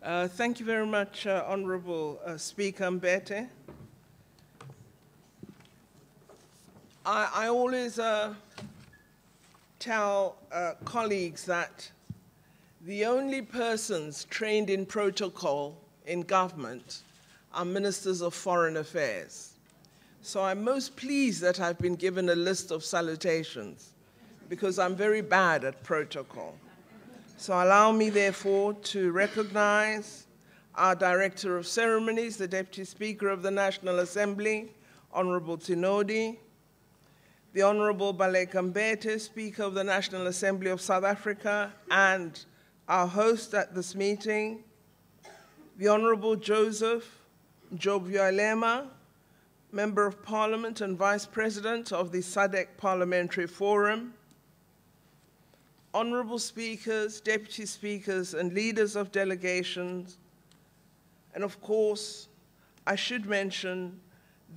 Thank you very much, Honorable Speaker Mbete. I always tell colleagues that the only persons trained in protocol in government are ministers of foreign affairs. So I'm most pleased that I've been given a list of salutations because I'm very bad at protocol. So allow me, therefore, to recognize our Director of Ceremonies, the Deputy Speaker of the National Assembly, Honorable Tinodi, the Honorable Baleka Mbete, Speaker of the National Assembly of South Africa, and our host at this meeting, the Honorable Joseph Njobuyalema, Member of Parliament and Vice President of the SADC Parliamentary Forum, Honorable Speakers, Deputy Speakers, and leaders of delegations, and of course, I should mention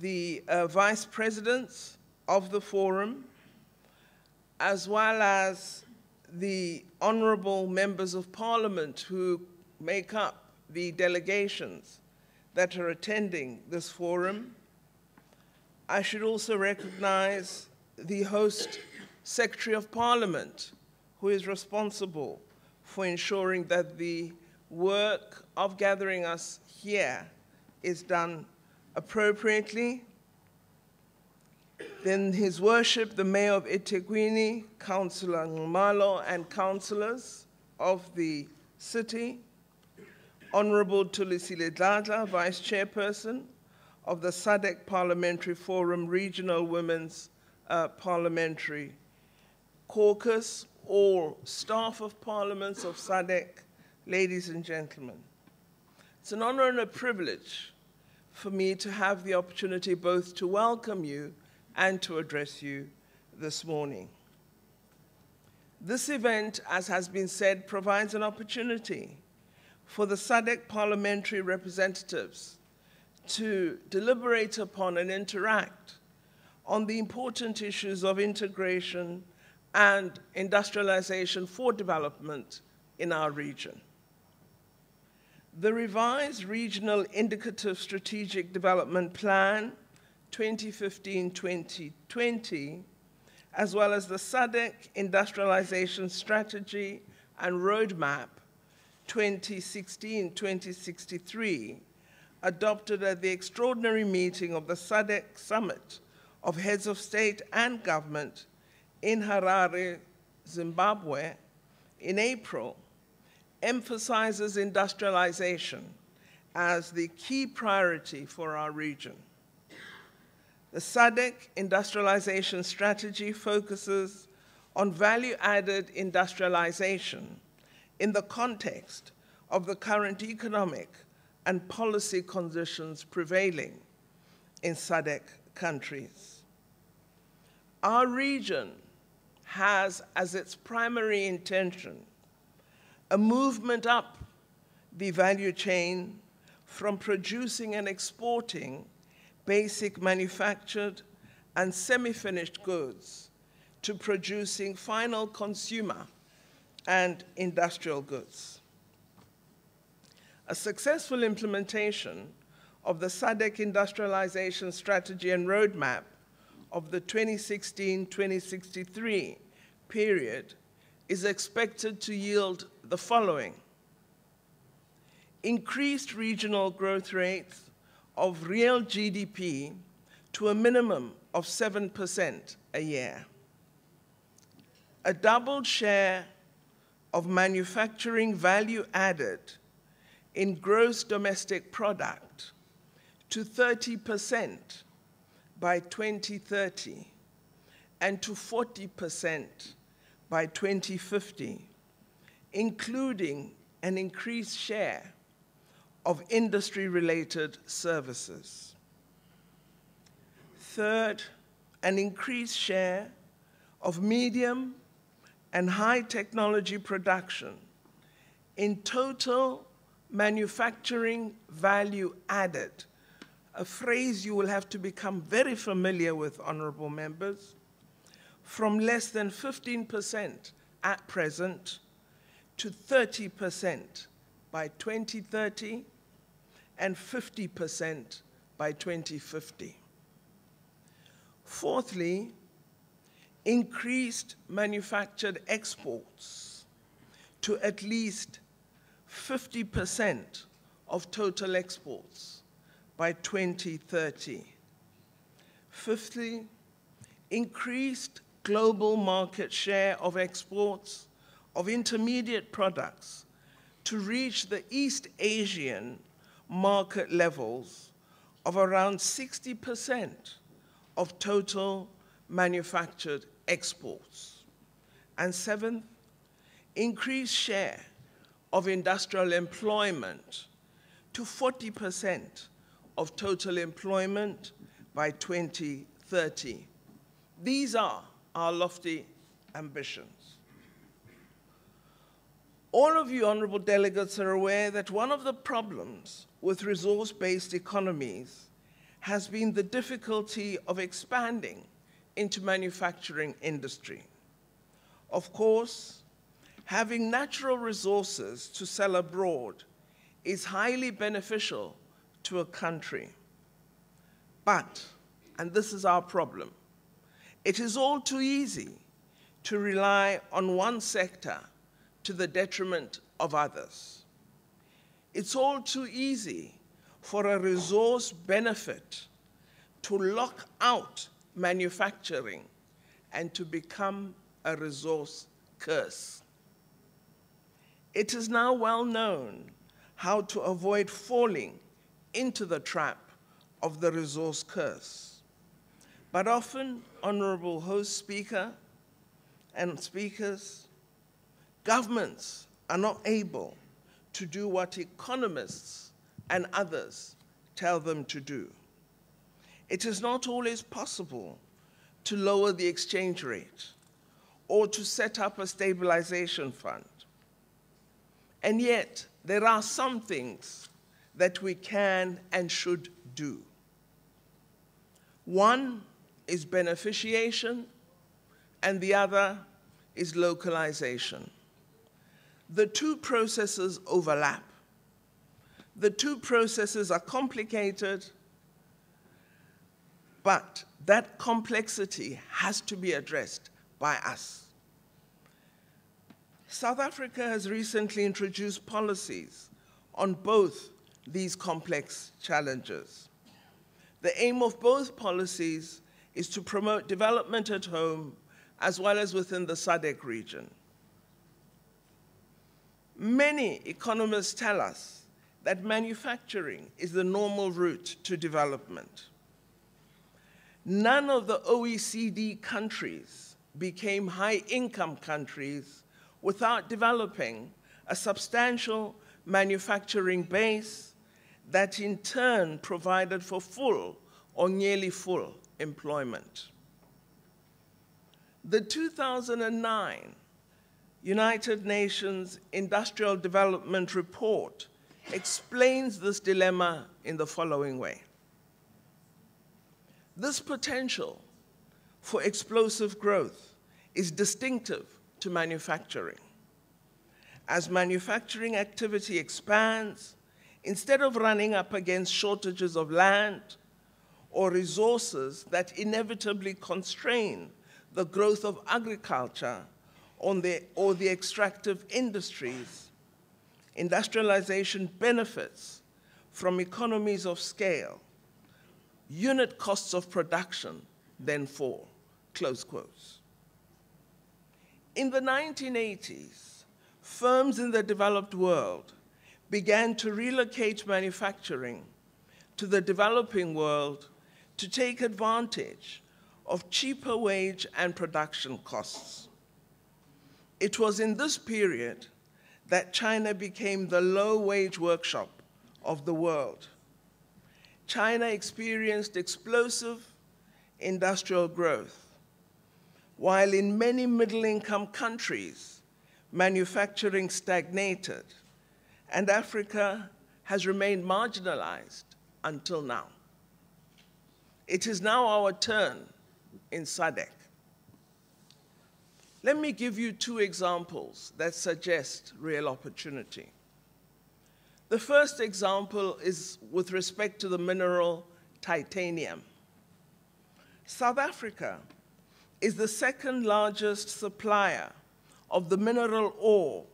the Vice Presidents of the Forum, as well as the Honorable Members of Parliament who make up the delegations that are attending this forum. I should also recognize the host Secretary of Parliament, who is responsible for ensuring that the work of gathering us here is done appropriately. Then His Worship, the Mayor of eThekwini, Councillor Ngumalo, and councillors of the city, Honorable Thulisile Dladla, Vice Chairperson of the SADC Parliamentary Forum Regional Women's Parliamentary Caucus, all staff of parliaments of SADC, ladies and gentlemen. It's an honor and a privilege for me to have the opportunity both to welcome you and to address you this morning. This event, as has been said, provides an opportunity for the SADC parliamentary representatives to deliberate upon and interact on the important issues of integration and industrialization for development in our region. The revised Regional Indicative Strategic Development Plan 2015-2020, as well as the SADC Industrialization Strategy and Roadmap 2016-2063, adopted at the extraordinary meeting of the SADC Summit of Heads of State and Government in Harare, Zimbabwe, in April, emphasizes industrialization as the key priority for our region. The SADC Industrialization Strategy focuses on value-added industrialization in the context of the current economic and policy conditions prevailing in SADC countries. Our region has as its primary intention a movement up the value chain from producing and exporting basic manufactured and semi-finished goods to producing final consumer and industrial goods. A successful implementation of the SADC Industrialization Strategy and Roadmap of the 2016-2063 period is expected to yield the following: increased regional growth rates of real GDP to a minimum of 7% a year, a doubled share of manufacturing value added in gross domestic product to 30% by 2030 and to 40% by 2050, including an increased share of industry-related services. Third, an increased share of medium and high technology production in total manufacturing value added, a phrase you will have to become very familiar with, honorable members, from less than 15% at present to 30% by 2030 and 50% by 2050. Fourthly, increased manufactured exports to at least 50% of total exports by 2030. Fifthly, increased global market share of exports of intermediate products to reach the East Asian market levels of around 60% of total manufactured exports. And seventh, increased share of industrial employment to 40% of total employment by 2030. These are our lofty ambitions. All of you honorable delegates are aware that one of the problems with resource-based economies has been the difficulty of expanding into manufacturing industry. Of course, having natural resources to sell abroad is highly beneficial to a country. But, and this is our problem, it is all too easy to rely on one sector to the detriment of others. It's all too easy for a resource benefit to lock out manufacturing and to become a resource curse. It is now well known how to avoid falling into the trap of the resource curse. But often, Honorable Host Speaker and speakers, governments are not able to do what economists and others tell them to do. It is not always possible to lower the exchange rate or to set up a stabilization fund. And yet, there are some things that we can and should do. One is beneficiation, and the other is localization. The two processes overlap. The two processes are complicated, but that complexity has to be addressed by us. South Africa has recently introduced policies on both these complex challenges. The aim of both policies is to promote development at home as well as within the SADC region. Many economists tell us that manufacturing is the normal route to development. None of the OECD countries became high-income countries without developing a substantial manufacturing base that in turn provided for full or nearly full employment. The 2009 United Nations Industrial Development Report explains this dilemma in the following way. This potential for explosive growth is distinctive to manufacturing. As manufacturing activity expands, instead of running up against shortages of land or resources that inevitably constrain the growth of agriculture or the extractive industries, industrialization benefits from economies of scale. Unit costs of production then fall, close quotes. In the 1980s, firms in the developed world began to relocate manufacturing to the developing world to take advantage of cheaper wage and production costs. It was in this period that China became the low-wage workshop of the world. China experienced explosive industrial growth, while in many middle-income countries, manufacturing stagnated, and Africa has remained marginalized until now. It is now our turn in SADC. Let me give you two examples that suggest real opportunity. The first example is with respect to the mineral titanium. South Africa is the second largest supplier of the mineral ore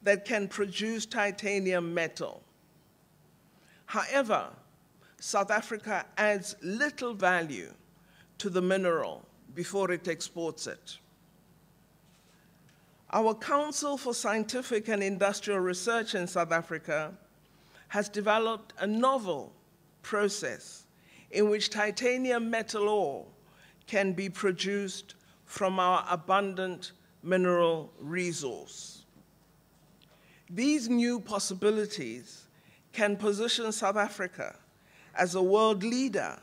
that can produce titanium metal. However, South Africa adds little value to the mineral before it exports it. Our Council for Scientific and Industrial Research in South Africa has developed a novel process in which titanium metal ore can be produced from our abundant mineral resource. These new possibilities can position South Africa as a world leader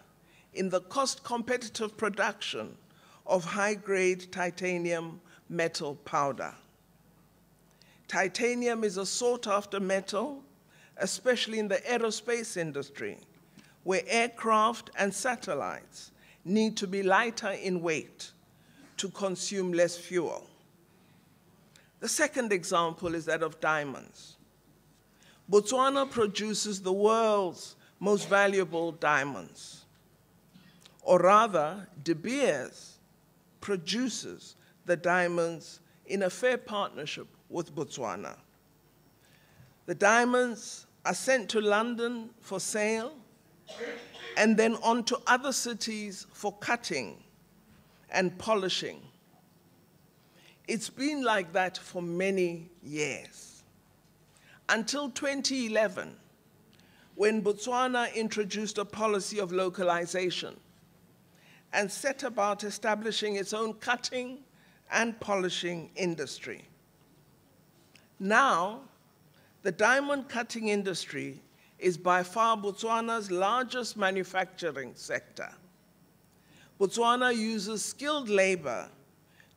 in the cost-competitive production of high-grade titanium metal powder. Titanium is a sought-after metal, especially in the aerospace industry, where aircraft and satellites need to be lighter in weight to consume less fuel. The second example is that of diamonds. Botswana produces the world's most valuable diamonds, or rather, De Beers produces the diamonds in a fair partnership with Botswana. The diamonds are sent to London for sale and then on to other cities for cutting and polishing. It's been like that for many years, until 2011, when Botswana introduced a policy of localization and set about establishing its own cutting and polishing industry. Now, the diamond cutting industry is by far Botswana's largest manufacturing sector. Botswana uses skilled labor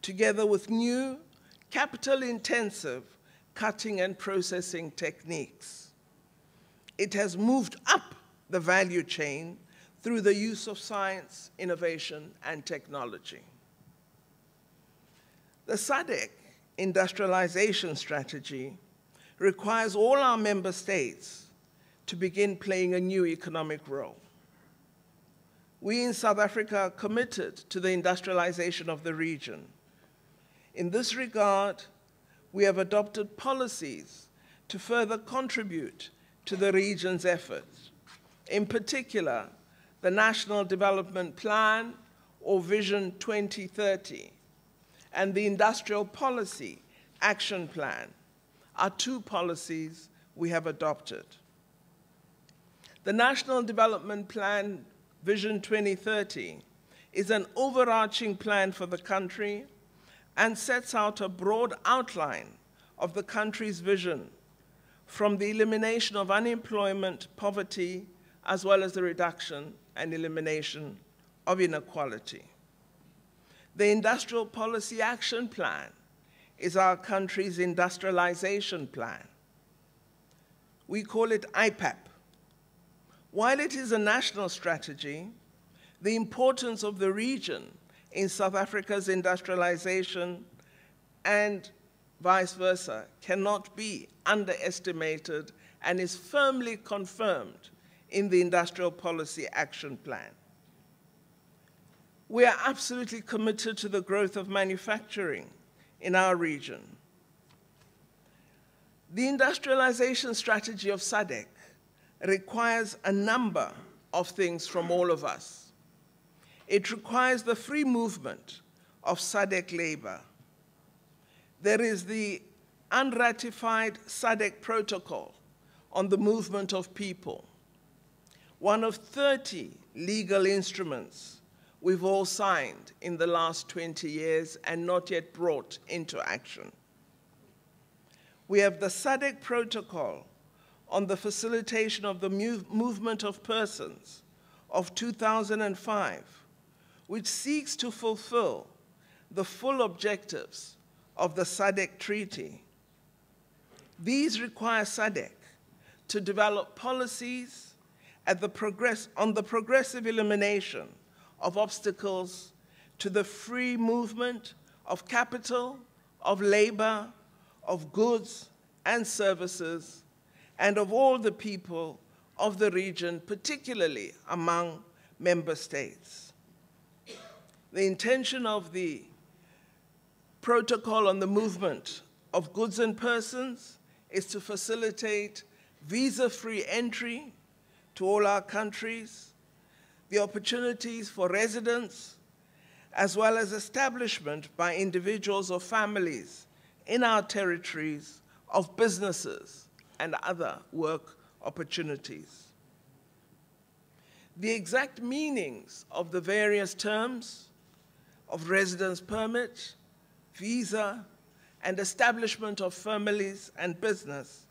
together with new, capital-intensive cutting and processing techniques. It has moved up the value chain through the use of science, innovation, and technology. The SADC industrialization strategy requires all our member states to begin playing a new economic role. We in South Africa are committed to the industrialization of the region. In this regard, we have adopted policies to further contribute to the region's efforts. In particular, the National Development Plan, or Vision 2030, and the Industrial Policy Action Plan are two policies we have adopted. The National Development Plan, Vision 2030, is an overarching plan for the country and sets out a broad outline of the country's vision, from the elimination of unemployment, poverty, as well as the reduction and elimination of inequality. The Industrial Policy Action Plan is our country's industrialization plan. We call it IPAP. While it is a national strategy, the importance of the region in South Africa's industrialization and vice versa cannot be underestimated and is firmly confirmed in the Industrial Policy Action Plan. We are absolutely committed to the growth of manufacturing in our region. The industrialization strategy of SADC requires a number of things from all of us. It requires the free movement of SADC labor. There is the unratified SADC protocol on the movement of people, one of 30 legal instruments we've all signed in the last 20 years and not yet brought into action. We have the SADC protocol on the facilitation of the movement of persons of 2005, which seeks to fulfill the full objectives of the SADC Treaty. These require SADC to develop policies on the progressive elimination of obstacles to the free movement of capital, of labor, of goods and services, and of all the people of the region, particularly among member states. The intention of the Protocol on the Movement of Goods and Persons is to facilitate visa-free entry to all our countries, the opportunities for residence, as well as establishment by individuals or families in our territories of businesses and other work opportunities. The exact meanings of the various terms of residence permit, visa, and establishment of families and business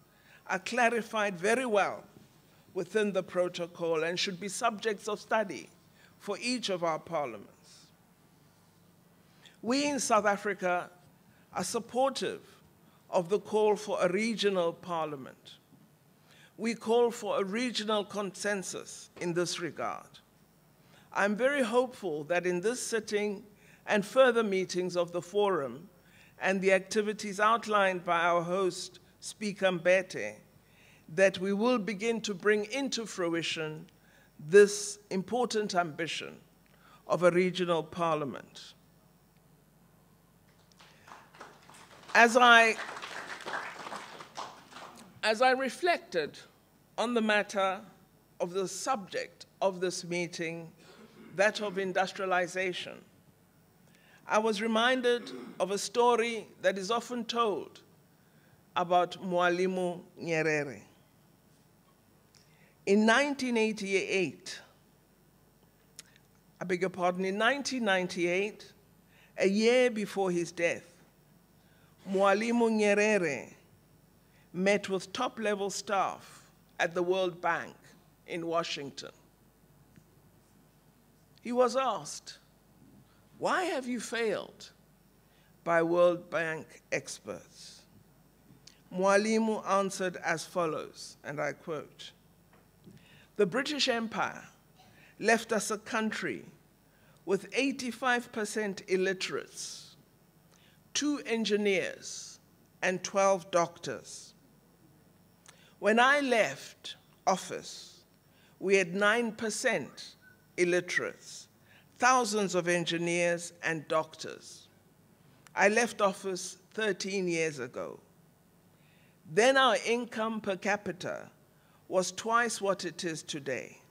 are clarified very well within the protocol and should be subjects of study for each of our parliaments. We in South Africa are supportive of the call for a regional parliament. We call for a regional consensus in this regard. I'm very hopeful that in this sitting and further meetings of the forum and the activities outlined by our host, Speaker Mbete, that we will begin to bring into fruition this important ambition of a regional parliament. As I reflected on the matter of the subject of this meeting, that of industrialization, I was reminded of a story that is often told about Mwalimu Nyerere. In 1998, in 1998, a year before his death, Mwalimu Nyerere met with top-level staff at the World Bank in Washington. He was asked, "Why have you failed?" by World Bank experts. Mwalimu answered as follows, and I quote, "The British Empire left us a country with 85% illiterates, 2 engineers, and 12 doctors. When I left office, we had 9% illiterates, thousands of engineers and doctors. I left office 13 years ago. Then our income per capita was twice what it is today.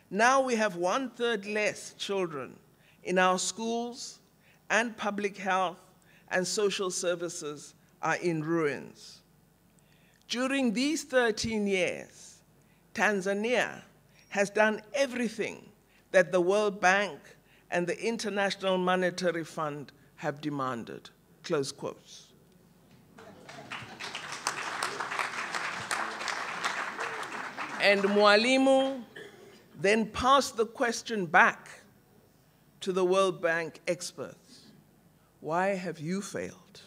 Now we have 1/3 less children in our schools, and public health and social services are in ruins. During these 13 years, Tanzania has done everything that the World Bank and the International Monetary Fund have demanded," close quotes. And Mwalimu then passed the question back to the World Bank experts. "Why have you failed?"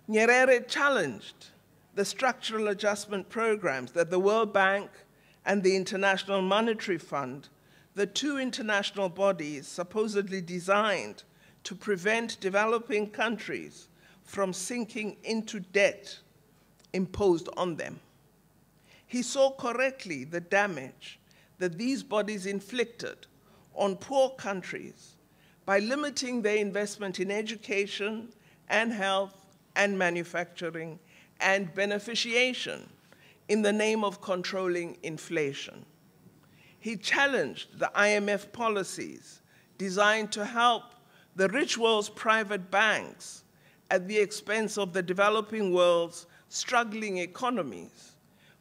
Nyerere challenged the structural adjustment programs that the World Bank and the International Monetary Fund, the 2 international bodies supposedly designed to prevent developing countries from sinking into debt, imposed on them. He saw correctly the damage that these bodies inflicted on poor countries by limiting their investment in education and health and manufacturing and beneficiation in the name of controlling inflation. He challenged the IMF policies designed to help the rich world's private banks at the expense of the developing world's struggling economies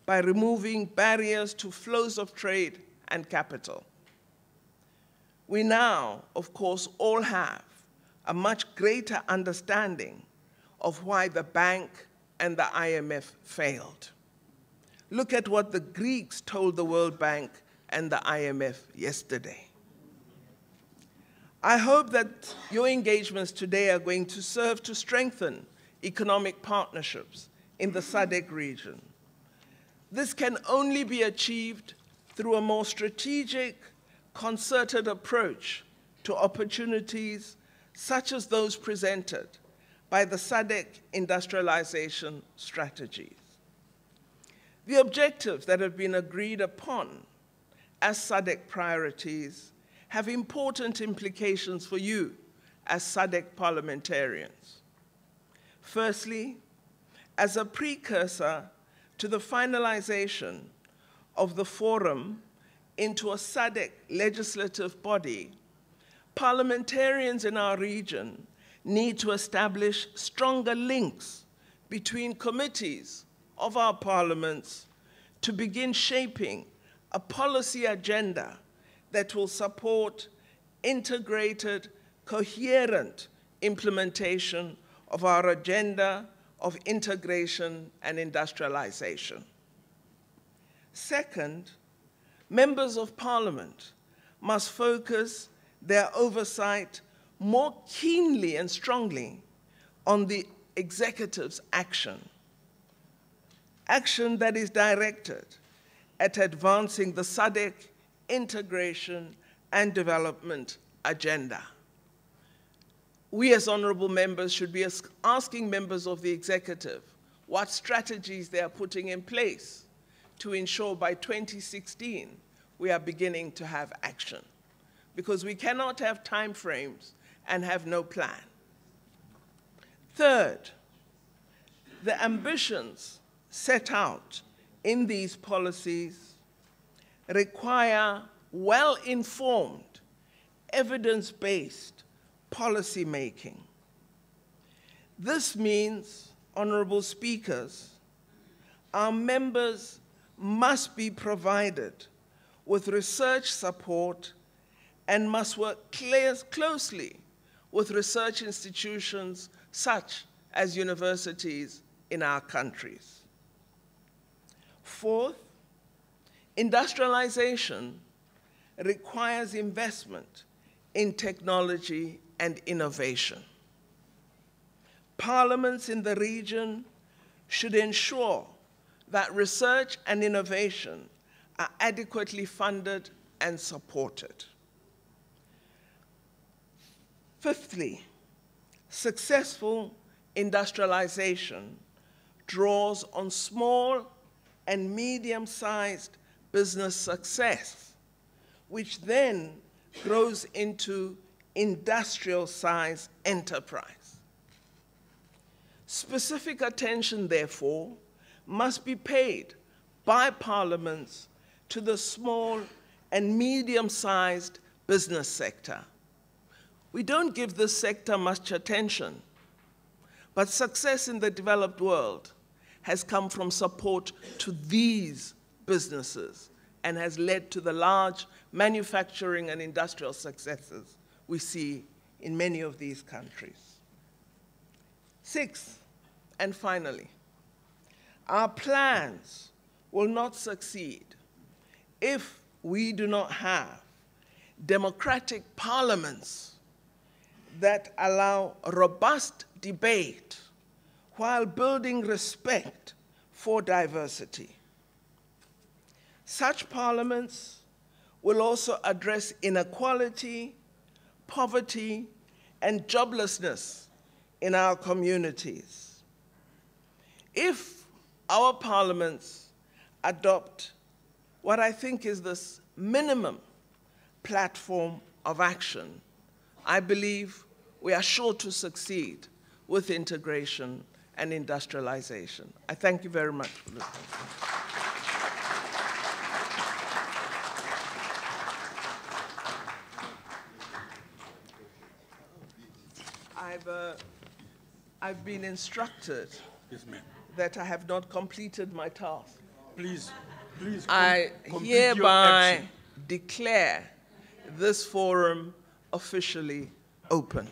by removing barriers to flows of trade and capital. We now, of course, all have a much greater understanding of why the bank and the IMF failed. Look at what the Greeks told the World Bank and the IMF yesterday. I hope that your engagements today are going to serve to strengthen economic partnerships in the SADC region. This can only be achieved through a more strategic, concerted approach to opportunities such as those presented by the SADC industrialization strategies. The objectives that have been agreed upon as SADC priorities have important implications for you as SADC parliamentarians. Firstly, as a precursor to the finalization of the forum into a SADC legislative body, parliamentarians in our region need to establish stronger links between committees of our parliaments to begin shaping a policy agenda that will support integrated, coherent implementation of our agenda of integration and industrialization. Second, members of parliament must focus their oversight more keenly and strongly on the executive's action that is directed at advancing the SADC integration and development agenda. We as honorable members should be asking members of the executive what strategies they are putting in place to ensure by 2016 we are beginning to have action. Because we cannot have timeframes and have no plan. Third, the ambitions set out in these policies require well-informed, evidence-based policy making. This means, honorable speakers, our members must be provided with research support and must work closely with research institutions such as universities in our countries. Fourth, industrialization requires investment in technology and innovation. Parliaments in the region should ensure that research and innovation are adequately funded and supported. Fifthly, successful industrialization draws on small and medium-sized business success, which then grows into industrial-sized enterprise. Specific attention, therefore, must be paid by parliaments to the small and medium-sized business sector. We don't give this sector much attention, but success in the developed world has come from support to these businesses and has led to the large manufacturing and industrial successes we see in many of these countries. Sixth, and finally, our plans will not succeed if we do not have democratic parliaments that allow robust debate while building respect for diversity. Such parliaments will also address inequality, poverty, and joblessness in our communities. If our parliaments adopt what I think is this minimum platform of action, I believe we are sure to succeed with integration and industrialization. I thank you very much for listening. I've been instructed that I have not completed my task. Please I hereby declare this forum officially open.